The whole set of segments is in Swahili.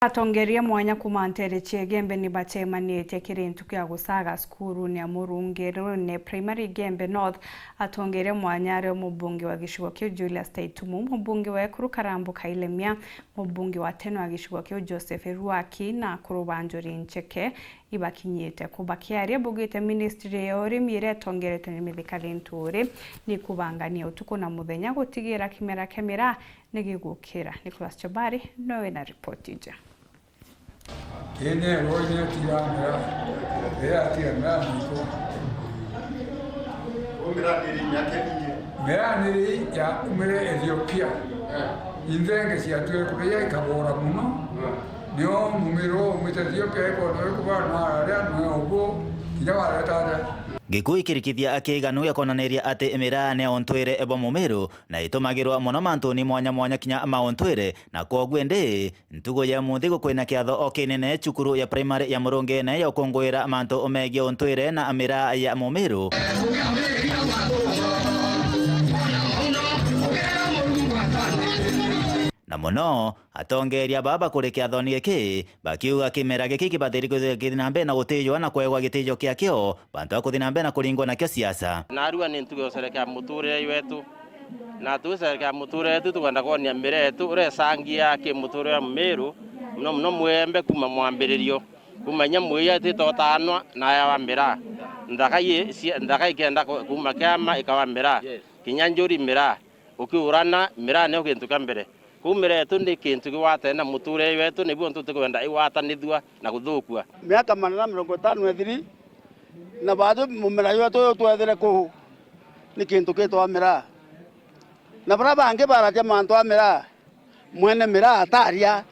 Atongeria mwanya kumantere Chigembe ni batemanite kirintu kya gusaga skuru ni amurungero ne primary Gembe North atongeria mwanya ari mubunge wa gishugo kyo Julius Taitumu mubunge wa Ekuru Karambu Kailemia mubunge wa Teno wa gishugo kyo Joseph Ruaki na Kurubanjori Ncheke ibakinyite kubakiaria bugite ministry yori mire tongerete ni mithikarinture ni kubangania utuko na muthenya gutigira kimera kemera nigigukira. Nicholas Chabari nowe na report ija. Kene roine tiranga ya tiranga miko Meraniri ya umere Ethiopia indenge siatwe kuya ikabora muno nyo mumiro Ethiopia ko no kubana ara no obo kidawara tata Gikui kirikithia akiganu yakonaniria ati Emira ne ontwire ebo mumiru na itumagirwa muno mantuni mwanya mwanya kinya maontwire na kogwe ndi ntugo ya muthi gukwina kiatho okinene cukuru ya primary ya Murungene ya ukungwira mantu omegie ontwire na Emira ya mumiru na muno atongeria baba kuri kiathoni giki bakiuga kimera giki kibathiri kuthinambe na gutijwa na kwegwa gitijo kiakio bantu akuthinambe na kuringwa nakio siasa narua ni ntugo sereka muture wetu na tu sereka muture wetu tukwenda kuonia mbere yetu uresangia ki muture wa Mumiru muno mwembe kuma mwambiririo kumanya mwiya titotanwa na ya Wamira ndakai kenda kuma kama ikawamira kinyanjuri mira ukiurana mira ne ukintuka mbere kumire yetu ndi kintu giwate na muture wetu nibuo ntutu kwenda iwatanithua na guthukua miaka 50 na bado mumira wetu twethere ku ni kintu kitwa mira na bara bange baratia mantu amira mwene mira ataria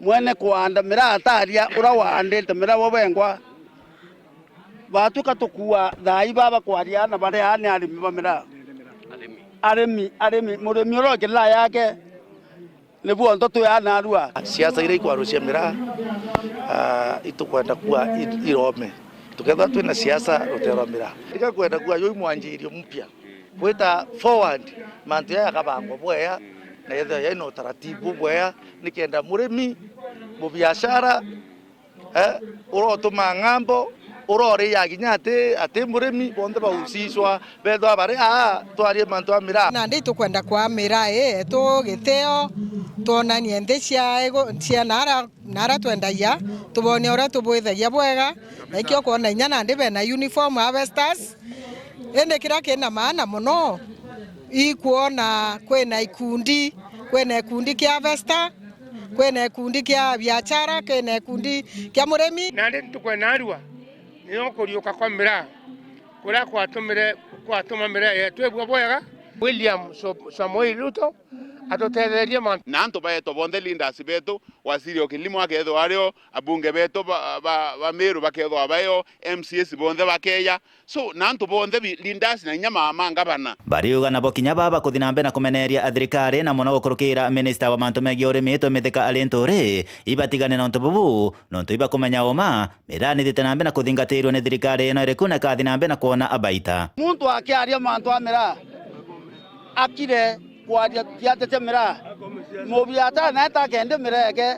mwene kwanda mira ataria ura wandete mira wobengwa batu katukua thai baba kwaria na bare ani arimi bamira arimi murimi roke la yake nebuo ntoto ya narua siasa ile kwa rusia mira itukwenda kuwa irome tuketha twina siasa rotero mira ikakwenda kuwa yoi mwanjirio mpya kweta forward mantu ya kabango bwea na yetho ya ino taratibu bwea nikenda murimi mu biashara urotuma ngambo urore ya ginyate ate murimi bonde bausiswa betho abare twari mantu amira na ndi tukwenda kwa mira to githeo tona niende cia nara twendaya tubone ora tubwithagia bwega ikio kuona inya na ndi bena uniform harvesters ende kira kina maana muno ikuona kwena ikundi kia harvester kwena ikundi kia biashara kwena ikundi kia murimi na ndi tukwena arua niyo kuriuka kwa mira kura kwatuma mira yetu ebwa bwega William Samoei Ruto atotetheria mantu na antu baeto bonde leaders betu waziri wa kilimo aketho ario abunge betu ba Meru baketho abayo MCS bonde bakeya so na antu bonde leaders na nyama mangabana bariuga na bokinya baba kuthinambe na kumeneria athirikari na muno gukurukira minister wa mantu megi urimi tomithika alinturi ibatigane na ntububu nontu iba kumenya uma mirani thitanambe na kuthingatirwo ni thirikari ino irikuna kathinambe na kuona abaita muntu akiaria mantu amira akire kwaria tiate mira mubiata na ta kende mireke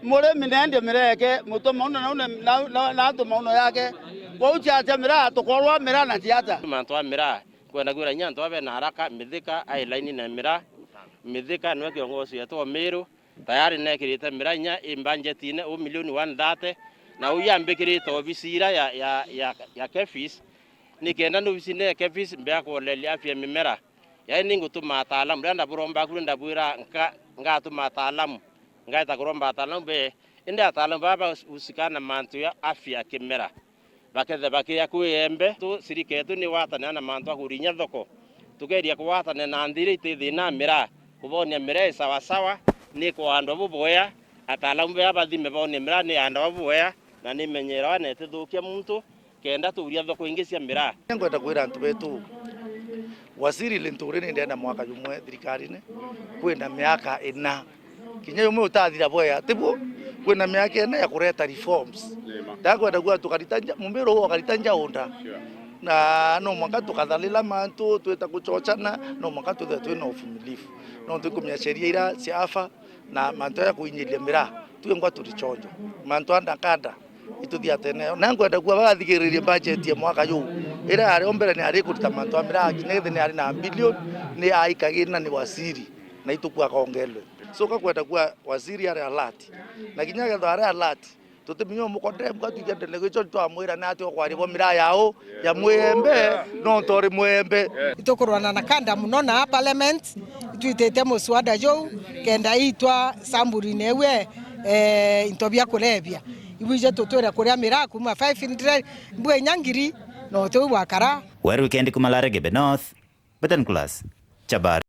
mure minende mireke mutomo na tumono yake kwa tiate mira tukorwa mira na tiata mantu amira kwenda gwira nyanto abe na haraka mithika ailine na mira mithika no kiongozi yetu Meru tayari nekirite mira nya imbanjetine o milioni 130 na uyambikirite obisira ya Kefis nikenda no bisine Kefis mbya kulelia afya mimera yaani ngutuma ataalamu ndanda buromba kulenda bwira ngatuma ataalamu ngaita kuromba ataalamu be inde ataalamu baba usikana mantu ya afya kimera bakethe bakia kuyembe tu siriketu ni watana na mantu akurinya thoko tugeria kuwatana na ndire itithina mira kubonia mira sawa sawa ni kwa ando buboya ataalamu baba thime bonia mira ni ando buboya na ni menyera na tethukia muntu kenda turia thoko ingisia mira ngwenda kwira antu betu waziri lintureni ndenda mwaka jumwe thirikari-ini kwina miaka 4 kinya yumwe utathira bwea tibu kwina miaka 4 ya kureta reforms ndakwenda gwa tukaritanja Mumiru ukaritanja unda na no mwaka tukathalila mantu twita kuchochana no mwaka twina ufumilifu no tukumya sheria ira ciafa na mantu ya kuinyilia mira twengwa turichonjo mantu andakanda ituthia tene na ngwenda kuwa bathigiririe budget ya mwaka yu ira ari ombere ni ari kuruta mantu amira kinethe ni ari na bilioni ni aikagina ni Wasiri na itukua kaongelwe so kakwenda kuwa Wasiri ari alert na kinyaga ndo ari alert tuteminyo mukonde mukatuja delegation twamwira na atyo kwari bo mira yao ya mwembe no tori mwembe itokorwana na kanda muno na parliament itwitete muswada yo kenda itwa samburi newe intobia kulebia ibuje tutwera kuria mira kuma 500 mbwe nyangiri no tu wakara weekend kumalare Gebe North Beten Class Chabar.